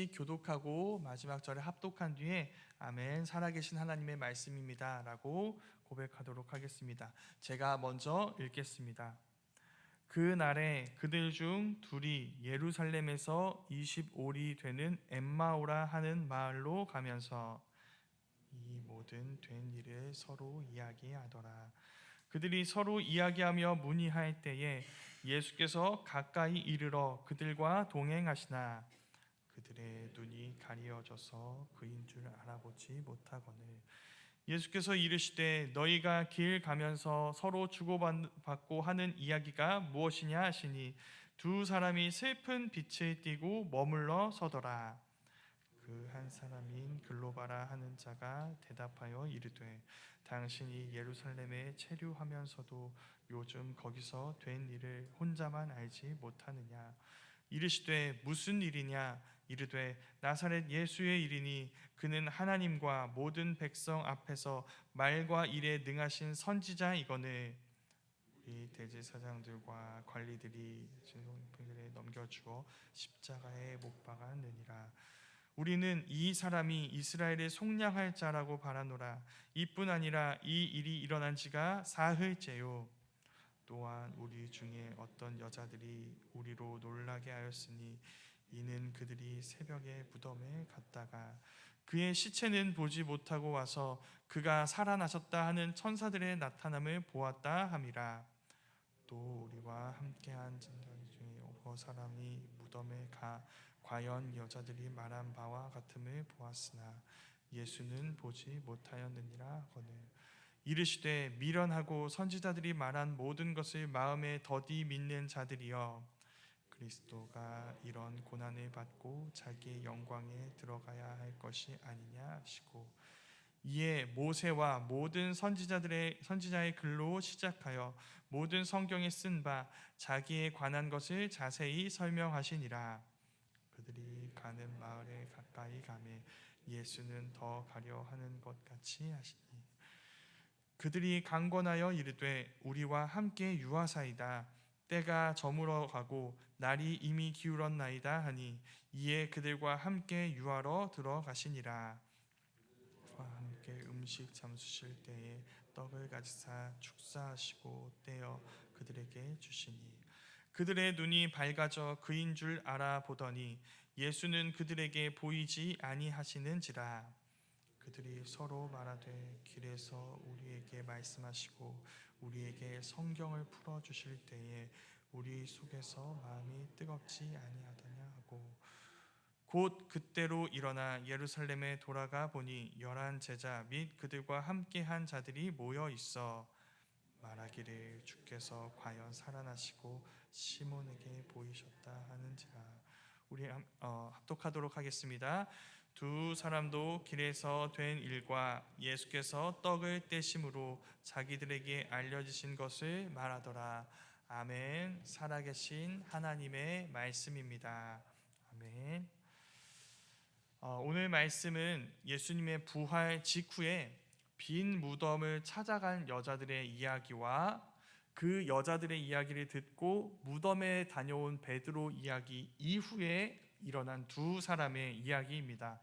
같이 교독하고 마지막 절에 합독한 뒤에 아멘, 살아계신 하나님의 말씀입니다 라고 고백하도록 하겠습니다. 제가 먼저 읽겠습니다. 그 날에 그들 중 둘이 예루살렘에서 25리 되는 엠마오라 하는 마을로 가면서 이 모든 된 일을 서로 이야기하더라. 그들이 서로 이야기하며 문의할 때에 예수께서 가까이 이르러 그들과 동행하시나 그들의 눈이 가리어져서 그인 줄 알아보지 못하거늘 예수께서 이르시되 너희가 길 가면서 서로 주고받고 하는 이야기가 무엇이냐 하시니 두 사람이 슬픈 빛을 띠고 머물러 서더라. 그 한 사람인 글로바라 하는 자가 대답하여 이르되 당신이 예루살렘에 체류하면서도 요즘 거기서 된 일을 혼자만 알지 못하느냐. 이르시되 무슨 일이냐. 이르되 나사렛 예수의 일이니 그는 하나님과 모든 백성 앞에서 말과 일에 능하신 선지자이거늘 우리 대제사장들과 관리들이 진송들에 넘겨주어 십자가에 못 박았느니라. 우리는 이 사람이 이스라엘의 속량할 자라고 바라노라. 이뿐 아니라 이 일이 일어난 지가 사흘째요. 또한 우리 중에 어떤 여자들이 우리로 놀라게 하였으니 이는 그들이 새벽에 무덤에 갔다가 그의 시체는 보지 못하고 와서 그가 살아나셨다 하는 천사들의 나타남을 보았다 함이라. 또 우리와 함께한 진들 중에 여러 사람이 무덤에 가 과연 여자들이 말한 바와 같음을 보았으나 예수는 보지 못하였느니라 하거늘 이르시되 미련하고 선지자들이 말한 모든 것을 마음에 더디 믿는 자들이여 그리스도가 이런 고난을 받고 자기의 영광에 들어가야 할 것이 아니냐 하시고 이에 모세와 모든 선지자의 글로 시작하여 모든 성경에 쓴 바 자기에 관한 것을 자세히 설명하시니라. 그들이 가는 마을에 가까이 가매 예수는 더 가려 하는 것 같이 하시니 그들이 강권하여 이르되 우리와 함께 유하사이다. 때가 저물어 가고 날이 이미 기울었나이다 하니 이에 그들과 함께 유하러 들어가시니라. 그와 함께 음식 잠수실 때에 떡을 가지사 축사하시고 떼어 그들에게 주시니 그들의 눈이 밝아져 그인 줄 알아보더니 예수는 그들에게 보이지 아니하시는지라. 그들이 서로 말하되 길에서 우리에게 말씀하시고 우리에게 성경을 풀어 주실 때에 우리 속에서 마음이 뜨겁지 아니하더냐 하고 곧 그때로 일어나 예루살렘에 돌아가 보니 11 제자 및 그들과 함께한 자들이 모여 있어 말하기를 주께서 과연 살아나시고 시몬에게 보이셨다 하는지라. 우리 합독하도록 하겠습니다. 두 사람도 길에서 된 일과 예수께서 떡을 떼심으로 자기들에게 알려주신 것을 말하더라. 아멘. 살아계신 하나님의 말씀입니다. 아멘. 오늘 말씀은 예수님의 부활 직후에 빈 무덤을 찾아간 여자들의 이야기와 그 여자들의 이야기를 듣고 무덤에 다녀온 베드로 이야기 이후에 일어난 두 사람의 이야기입니다.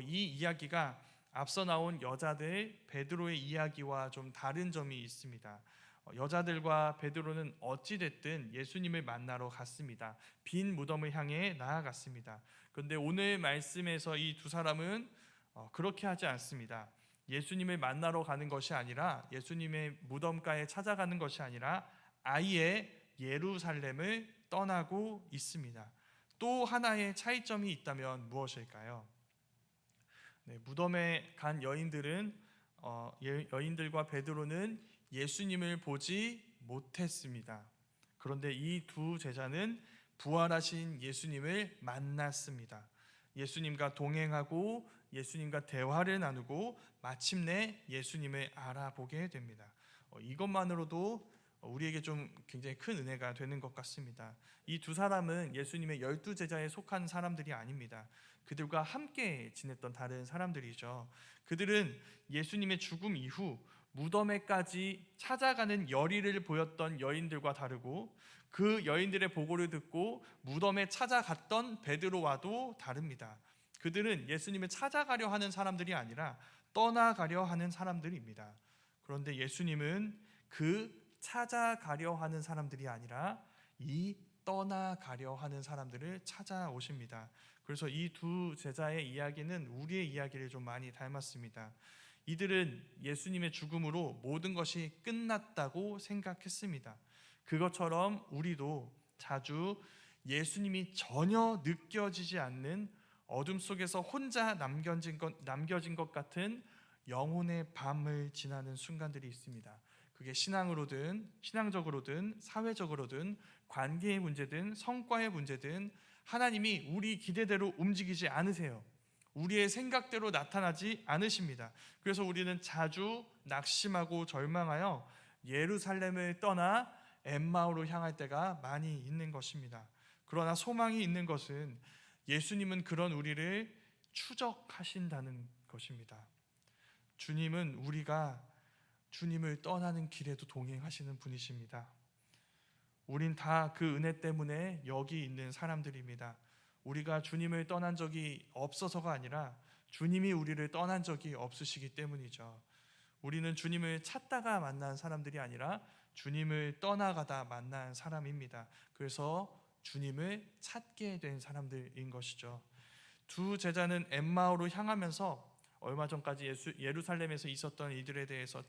이 이야기가 앞서 나온 여자들 베드로의 이야기와 좀 다른 점이 있습니다. 여자들과 베드로는 어찌됐든 예수님을 만나러 갔습니다. 빈 무덤을 향해 나아갔습니다. 그런데 오늘 말씀에서 이 두 사람은 그렇게 하지 않습니다. 예수님을 만나러 가는 것이 아니라 예수님의 무덤가에 찾아가는 것이 아니라 아예 예루살렘을 떠나고 있습니다. 또 하나의 차이점이 있다면 무엇일까요? 무덤에 간 여인들과 베드로는 예수님을 보지 못했습니다. 그런데 이 두 제자는 부활하신 예수님을 만났습니다. 예수님과 동행하고 예수님과 대화를 나누고 마침내 예수님을 알아보게 됩니다. 이것만으로도 우리에게 좀 굉장히 큰 은혜가 되는 것 같습니다. 이 두 사람은 예수님의 12제자에 속한 사람들이 아닙니다. 그들과 함께 지냈던 다른 사람들이죠. 그들은 예수님의 죽음 이후 무덤에까지 찾아가는 열의를 보였던 여인들과 다르고 그 여인들의 보고를 듣고 무덤에 찾아갔던 베드로와도 다릅니다. 그들은 예수님을 찾아가려 하는 사람들이 아니라 떠나가려 하는 사람들입니다. 그런데 예수님은 그 찾아가려 하는 사람들이 아니라 이 떠나가려 하는 사람들을 찾아오십니다. 그래서 이 두 제자의 이야기는 우리의 이야기를 좀 많이 닮았습니다. 이들은 예수님의 죽음으로 모든 것이 끝났다고 생각했습니다. 그것처럼 우리도 자주 예수님이 전혀 느껴지지 않는 어둠 속에서 혼자 남겨진 것 같은 영혼의 밤을 지나는 순간들이 있습니다. 그게 신앙적으로든 사회적으로든 관계의 문제든 성과의 문제든 하나님이 우리 기대대로 움직이지 않으세요. 우리의 생각대로 나타나지 않으십니다. 그래서 우리는 자주 낙심하고 절망하여 예루살렘을 떠나 엠마오로 향할 때가 많이 있는 것입니다. 그러나 소망이 있는 것은 예수님은 그런 우리를 추적하신다는 것입니다. 주님은 우리가 주님을 떠나는 길에도 동행하시는 분이십니다. 우린 다 그 은혜 때문에 여기 있는 사람들입니다. 우리가 주님을 떠난 적이 없어서가 아니라 주님이 우리를 떠난 적이 없으시기 때문이죠. 우리는 주님을 찾다가 만난 사람들이 아니라 주님을 떠나가다 만난 사람입니다. 그래서 주님을 찾게 된 사람들인 것이죠. 두 제자는 엠마오로 향하면서 얼마 전까지 예루살렘에서 있었던 일들에 대해서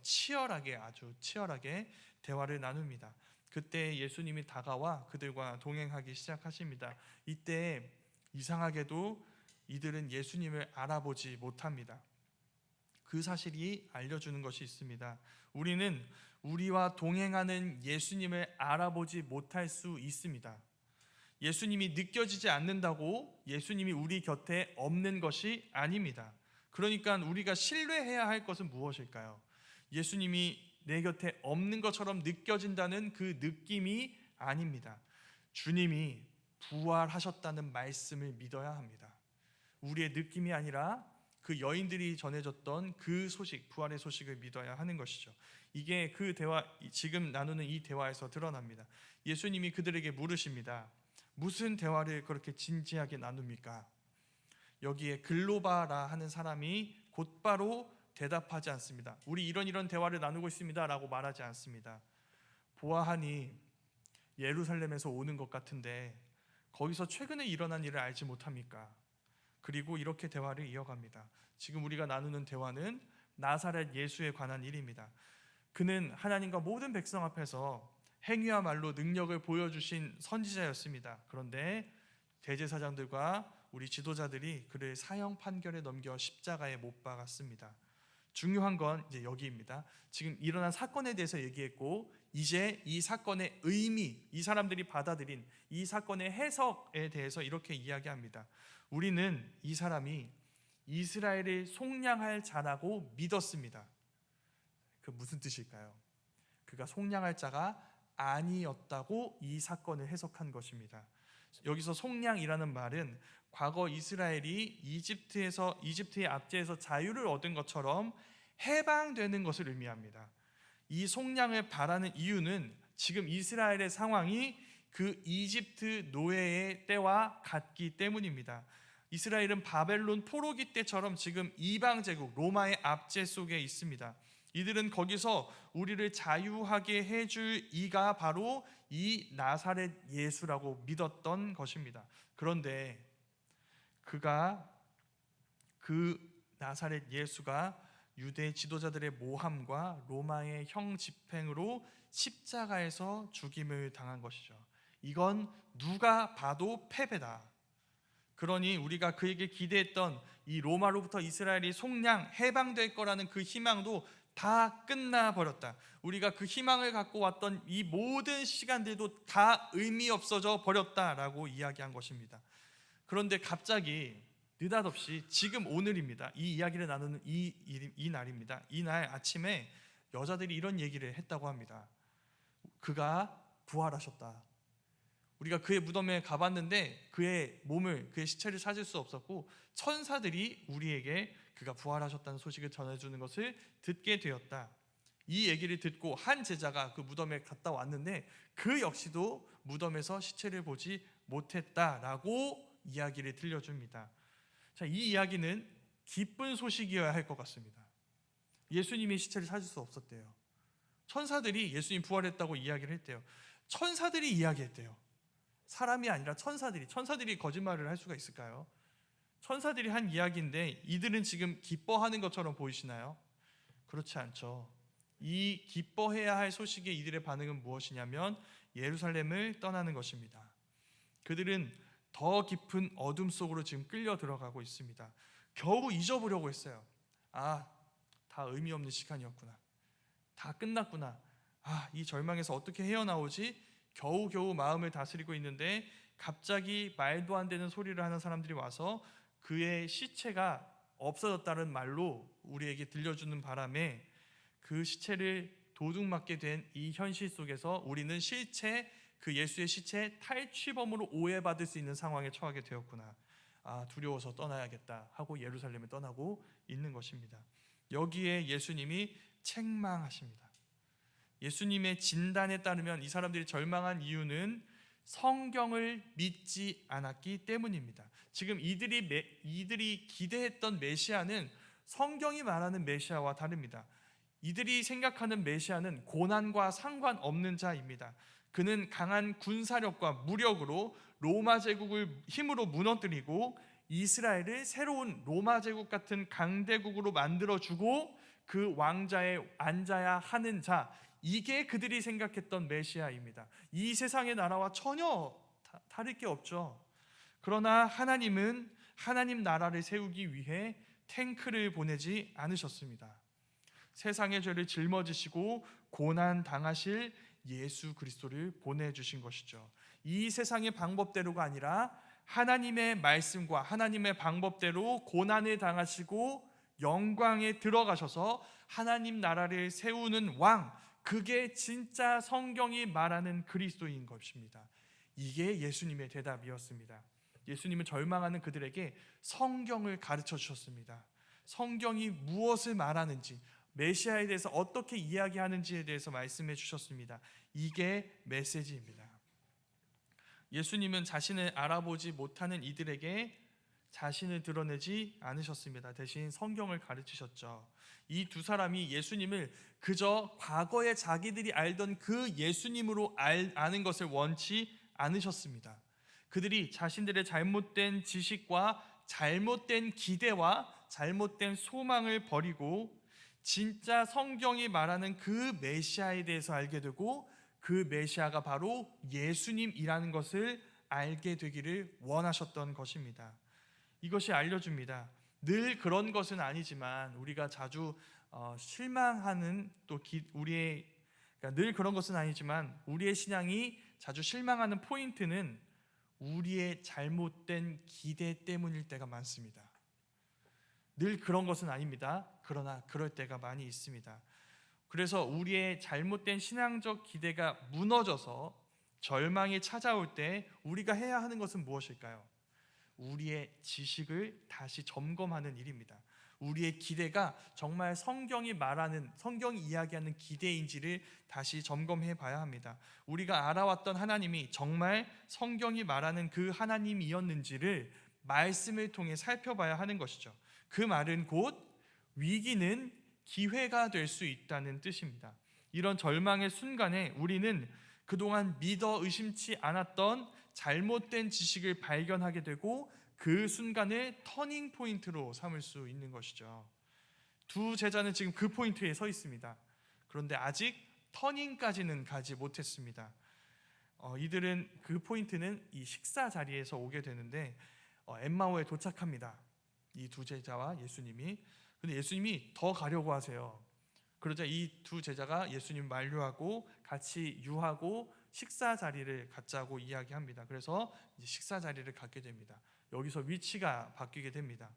아주 치열하게 대화를 나눕니다. 그때 예수님이 다가와 그들과 동행하기 시작하십니다. 이때 이상하게도 이들은 예수님을 알아보지 못합니다. 그 사실이 알려주는 것이 있습니다. 우리는 우리와 동행하는 예수님을 알아보지 못할 수 있습니다. 예수님이 느껴지지 않는다고 예수님이 우리 곁에 없는 것이 아닙니다. 그러니까 우리가 신뢰해야 할 것은 무엇일까요? 예수님이 내 곁에 없는 것처럼 느껴진다는 그 느낌이 아닙니다. 주님이 부활하셨다는 말씀을 믿어야 합니다. 우리의 느낌이 아니라 그 여인들이 전해졌던 그 소식, 부활의 소식을 믿어야 하는 것이죠. 이게 그 대화, 지금 나누는 이 대화에서 드러납니다. 예수님이 그들에게 물으십니다. 무슨 대화를 그렇게 진지하게 나눕니까? 여기에 글로바라 하는 사람이 곧바로 대답하지 않습니다. 우리 이런 대화를 나누고 있습니다 라고 말하지 않습니다. 보아하니 예루살렘에서 오는 것 같은데 거기서 최근에 일어난 일을 알지 못합니까? 그리고 이렇게 대화를 이어갑니다. 지금 우리가 나누는 대화는 나사렛 예수에 관한 일입니다. 그는 하나님과 모든 백성 앞에서 행위와 말로 능력을 보여주신 선지자였습니다. 그런데 대제사장들과 우리 지도자들이 그를 사형 판결에 넘겨 십자가에 못 박았습니다. 중요한 건 이제 여기입니다. 지금 일어난 사건에 대해서 얘기했고 이제 이 사건의 의미, 이 사람들이 받아들인 이 사건의 해석에 대해서 이렇게 이야기합니다. 우리는 이 사람이 이스라엘을 속량할 자라고 믿었습니다. 그 무슨 뜻일까요? 그가 속량할 자가 아니었다고 이 사건을 해석한 것입니다. 여기서 속량이라는 말은 과거 이스라엘이 이집트의 압제에서 자유를 얻은 것처럼 해방되는 것을 의미합니다. 이 속량을 바라는 이유는 지금 이스라엘의 상황이 그 이집트 노예의 때와 같기 때문입니다. 이스라엘은 바벨론 포로기 때처럼 지금 이방 제국 로마의 압제 속에 있습니다. 이들은 거기서 우리를 자유하게 해줄 이가 바로 이 나사렛 예수라고 믿었던 것입니다. 그런데 그 나사렛 예수가 유대 지도자들의 모함과 로마의 형 집행으로 십자가에서 죽임을 당한 것이죠. 이건 누가 봐도 패배다. 그러니 우리가 그에게 기대했던 이 로마로부터 이스라엘이 속량 해방될 거라는 그 희망도 다 끝나버렸다. 우리가 그 희망을 갖고 왔던 이 모든 시간들도 다 의미 없어져 버렸다라고 이야기한 것입니다. 그런데 갑자기 느닷없이 지금 오늘입니다. 이 이야기를 나누는 이 날입니다. 이 날 아침에 여자들이 이런 얘기를 했다고 합니다. 그가 부활하셨다. 우리가 그의 무덤에 가봤는데 그의 시체를 찾을 수 없었고 천사들이 우리에게 그가 부활하셨다는 소식을 전해주는 것을 듣게 되었다. 이 얘기를 듣고 한 제자가 그 무덤에 갔다 왔는데 그 역시도 무덤에서 시체를 보지 못했다라고 이야기를 들려줍니다. 자, 이 이야기는 기쁜 소식이어야 할 것 같습니다. 예수님의 시체를 찾을 수 없었대요. 천사들이 예수님 부활했다고 이야기를 했대요. 천사들이 이야기했대요. 사람이 아니라 천사들이 거짓말을 할 수가 있을까요? 천사들이 한 이야기인데 이들은 지금 기뻐하는 것처럼 보이시나요? 그렇지 않죠. 이 기뻐해야 할 소식에 이들의 반응은 무엇이냐면 예루살렘을 떠나는 것입니다. 그들은 더 깊은 어둠 속으로 지금 끌려 들어가고 있습니다. 겨우 잊어보려고 했어요. 아, 다 의미 없는 시간이었구나. 다 끝났구나. 아, 이 절망에서 어떻게 헤어나오지? 겨우겨우 마음을 다스리고 있는데 갑자기 말도 안 되는 소리를 하는 사람들이 와서 그의 시체가 없어졌다는 말로 우리에게 들려주는 바람에 그 시체를 도둑맞게 된 이 현실 속에서 우리는 실체, 그 예수의 시체 탈취범으로 오해받을 수 있는 상황에 처하게 되었구나. 아, 두려워서 떠나야겠다 하고 예루살렘을 떠나고 있는 것입니다. 여기에 예수님이 책망하십니다. 예수님의 진단에 따르면 이 사람들이 절망한 이유는 성경을 믿지 않았기 때문입니다. 지금 이들이 기대했던 메시아는 성경이 말하는 메시아와 다릅니다. 이들이 생각하는 메시아는 고난과 상관없는 자입니다. 그는 강한 군사력과 무력으로 로마 제국을 힘으로 무너뜨리고 이스라엘을 새로운 로마 제국 같은 강대국으로 만들어주고 그 왕자에 앉아야 하는 자, 이게 그들이 생각했던 메시아입니다. 이 세상의 나라와 전혀 다를 게 없죠. 그러나 하나님은 하나님 나라를 세우기 위해 탱크를 보내지 않으셨습니다. 세상의 죄를 짊어지시고 고난 당하실 예수 그리스도를 보내주신 것이죠. 이 세상의 방법대로가 아니라 하나님의 말씀과 하나님의 방법대로 고난을 당하시고 영광에 들어가셔서 하나님 나라를 세우는 왕, 그게 진짜 성경이 말하는 그리스도인 것입니다. 이게 예수님의 대답이었습니다. 예수님은 절망하는 그들에게 성경을 가르쳐 주셨습니다. 성경이 무엇을 말하는지, 메시아에 대해서 어떻게 이야기하는지에 대해서 말씀해 주셨습니다. 이게 메시지입니다. 예수님은 자신을 알아보지 못하는 이들에게 자신을 드러내지 않으셨습니다. 대신 성경을 가르치셨죠. 이 두 사람이 예수님을 그저 과거에 자기들이 알던 그 예수님으로 아는 것을 원치 않으셨습니다. 그들이 자신들의 잘못된 지식과 잘못된 기대와 잘못된 소망을 버리고 진짜 성경이 말하는 그 메시아에 대해서 알게 되고 그 메시아가 바로 예수님이라는 것을 알게 되기를 원하셨던 것입니다. 이것이 알려줍니다. 늘 그런 것은 아니지만 우리가 자주 실망하는 그러니까 늘 그런 것은 아니지만 우리의 신앙이 자주 실망하는 포인트는 우리의 잘못된 기대 때문일 때가 많습니다. 늘 그런 것은 아닙니다. 그러나 그럴 때가 많이 있습니다. 그래서 우리의 잘못된 신앙적 기대가 무너져서 절망이 찾아올 때 우리가 해야 하는 것은 무엇일까요? 우리의 지식을 다시 점검하는 일입니다. 우리의 기대가 정말 성경이 이야기하는 기대인지를 다시 점검해 봐야 합니다. 우리가 알아왔던 하나님이 정말 성경이 말하는 그 하나님이었는지를 말씀을 통해 살펴봐야 하는 것이죠. 그 말은 곧 위기는 기회가 될 수 있다는 뜻입니다. 이런 절망의 순간에 우리는 그동안 믿어 의심치 않았던 잘못된 지식을 발견하게 되고 그 순간을 터닝 포인트로 삼을 수 있는 것이죠. 두 제자는 지금 그 포인트에 서 있습니다. 그런데 아직 터닝까지는 가지 못했습니다. 이들은 그 포인트는 이 식사 자리에서 오게 되는데 엠마오에 도착합니다. 이 두 제자와 예수님이. 근데 예수님이 더 가려고 하세요. 그러자 이 두 제자가 예수님 만류하고 같이 유하고 식사 자리를 갖자고 이야기합니다. 그래서 이제 식사 자리를 갖게 됩니다. 여기서 위치가 바뀌게 됩니다.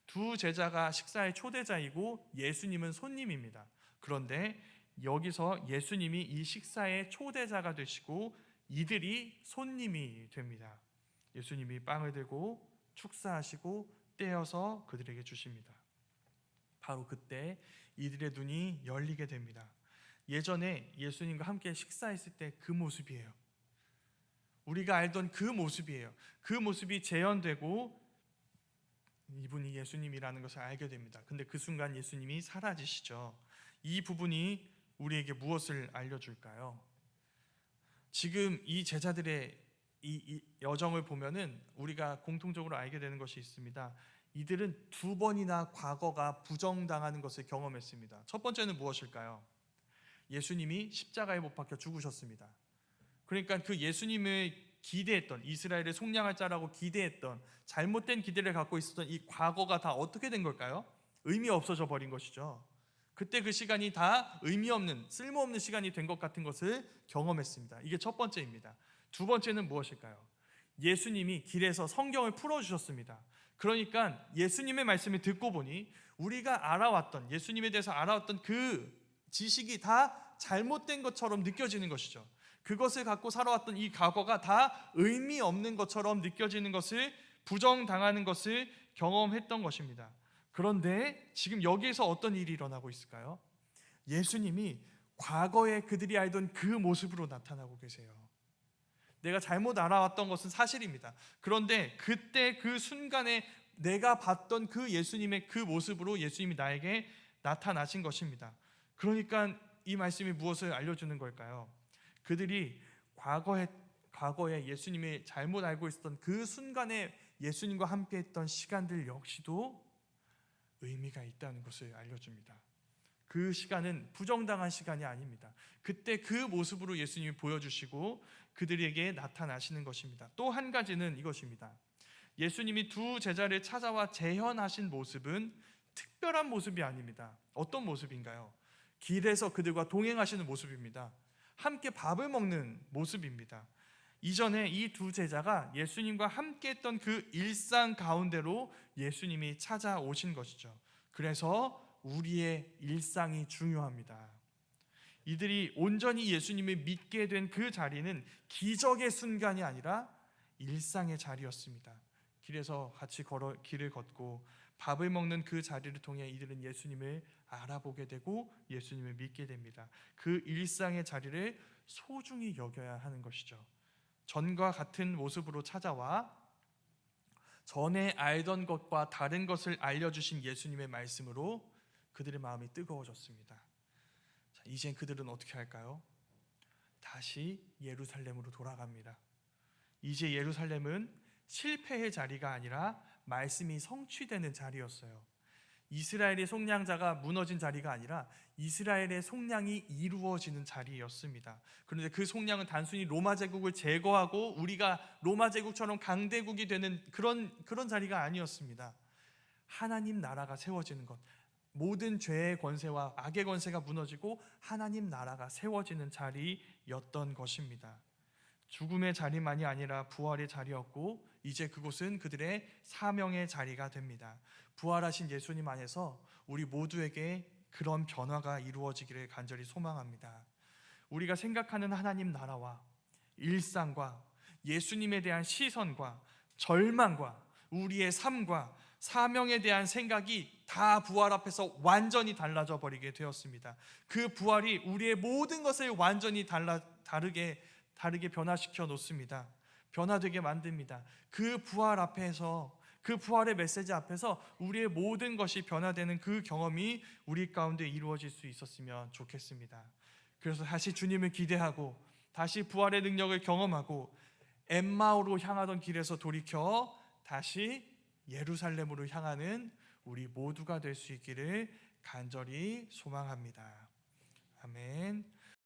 두 제자가 식사의 초대자이고 예수님은 손님입니다. 그런데 여기서 예수님이 이 식사의 초대자가 되시고 이들이 손님이 됩니다. 예수님이 빵을 들고 축사하시고 떼어서 그들에게 주십니다. 바로 그때 이들의 눈이 열리게 됩니다. 예전에 예수님과 함께 식사했을 때 그 모습이에요. 우리가 알던 그 모습이에요. 그 모습이 재현되고 이분이 예수님이라는 것을 알게 됩니다. 근데 그 순간 예수님이 사라지시죠. 이 부분이 우리에게 무엇을 알려줄까요? 지금 이 제자들의 이 여정을 보면은 우리가 공통적으로 알게 되는 것이 있습니다. 이들은 두 번이나 과거가 부정당하는 것을 경험했습니다. 첫 번째는 무엇일까요? 예수님이 십자가에 못 박혀 죽으셨습니다. 그러니까 그 예수님을 기대했던, 이스라엘의 속량할 자라고 기대했던, 잘못된 기대를 갖고 있었던 이 과거가 다 어떻게 된 걸까요? 의미 없어져 버린 것이죠. 그때 그 시간이 다 의미 없는, 쓸모없는 시간이 된 것 같은 것을 경험했습니다. 이게 첫 번째입니다. 두 번째는 무엇일까요? 예수님이 길에서 성경을 풀어주셨습니다. 그러니까 예수님의 말씀을 듣고 보니 우리가 알아왔던, 예수님에 대해서 알아왔던 그 지식이 다 잘못된 것처럼 느껴지는 것이죠. 그것을 갖고 살아왔던 이 과거가 다 의미 없는 것처럼 느껴지는 것을, 부정당하는 것을 경험했던 것입니다. 그런데 지금 여기에서 어떤 일이 일어나고 있을까요? 예수님이 과거에 그들이 알던 그 모습으로 나타나고 계세요. 내가 잘못 알아왔던 것은 사실입니다. 그런데 그때 그 순간에 내가 봤던 그 예수님의 그 모습으로 예수님이 나에게 나타나신 것입니다. 그러니까 이 말씀이 무엇을 알려주는 걸까요? 그들이 과거에 예수님이 잘못 알고 있었던 그 순간에 예수님과 함께 했던 시간들 역시도 의미가 있다는 것을 알려줍니다. 그 시간은 부정당한 시간이 아닙니다. 그때 그 모습으로 예수님이 보여주시고 그들에게 나타나시는 것입니다. 또 한 가지는 이것입니다. 예수님이 두 제자를 찾아와 재현하신 모습은 특별한 모습이 아닙니다. 어떤 모습인가요? 길에서 그들과 동행하시는 모습입니다. 함께 밥을 먹는 모습입니다. 이전에 이 두 제자가 예수님과 함께 했던 그 일상 가운데로 예수님이 찾아오신 것이죠. 그래서 우리의 일상이 중요합니다. 이들이 온전히 예수님을 믿게 된 그 자리는 기적의 순간이 아니라 일상의 자리였습니다. 길에서 같이 길을 걷고 밥을 먹는 그 자리를 통해 이들은 예수님을 알아보게 되고 예수님을 믿게 됩니다. 그 일상의 자리를 소중히 여겨야 하는 것이죠. 전과 같은 모습으로 찾아와 전에 알던 것과 다른 것을 알려주신 예수님의 말씀으로 그들의 마음이 뜨거워졌습니다. 자, 이제 그들은 어떻게 할까요? 다시 예루살렘으로 돌아갑니다. 이제 예루살렘은 실패의 자리가 아니라 말씀이 성취되는 자리였어요. 이스라엘의 속량자가 무너진 자리가 아니라 이스라엘의 속량이 이루어지는 자리였습니다. 그런데 그 속량은 단순히 로마 제국을 제거하고 우리가 로마 제국처럼 강대국이 되는 그런 자리가 아니었습니다. 하나님 나라가 세워지는 것, 모든 죄의 권세와 악의 권세가 무너지고 하나님 나라가 세워지는 자리였던 것입니다. 죽음의 자리만이 아니라 부활의 자리였고 이제 그곳은 그들의 사명의 자리가 됩니다. 부활하신 예수님 안에서 우리 모두에게 그런 변화가 이루어지기를 간절히 소망합니다. 우리가 생각하는 하나님 나라와 일상과 예수님에 대한 시선과 절망과 우리의 삶과 사명에 대한 생각이 다 부활 앞에서 완전히 달라져 버리게 되었습니다. 그 부활이 우리의 모든 것을 완전히 다르게 변화시켜 놓습니다. 변화되게 만듭니다. 그 부활 앞에서, 그 부활의 메시지 앞에서 우리의 모든 것이 변화되는 그 경험이 우리 가운데 이루어질 수 있었으면 좋겠습니다. 그래서 다시 주님을 기대하고 다시 부활의 능력을 경험하고 엠마오로 향하던 길에서 돌이켜 다시 예루살렘으로 향하는 우리 모두가 될 수 있기를 간절히 소망합니다. 아멘.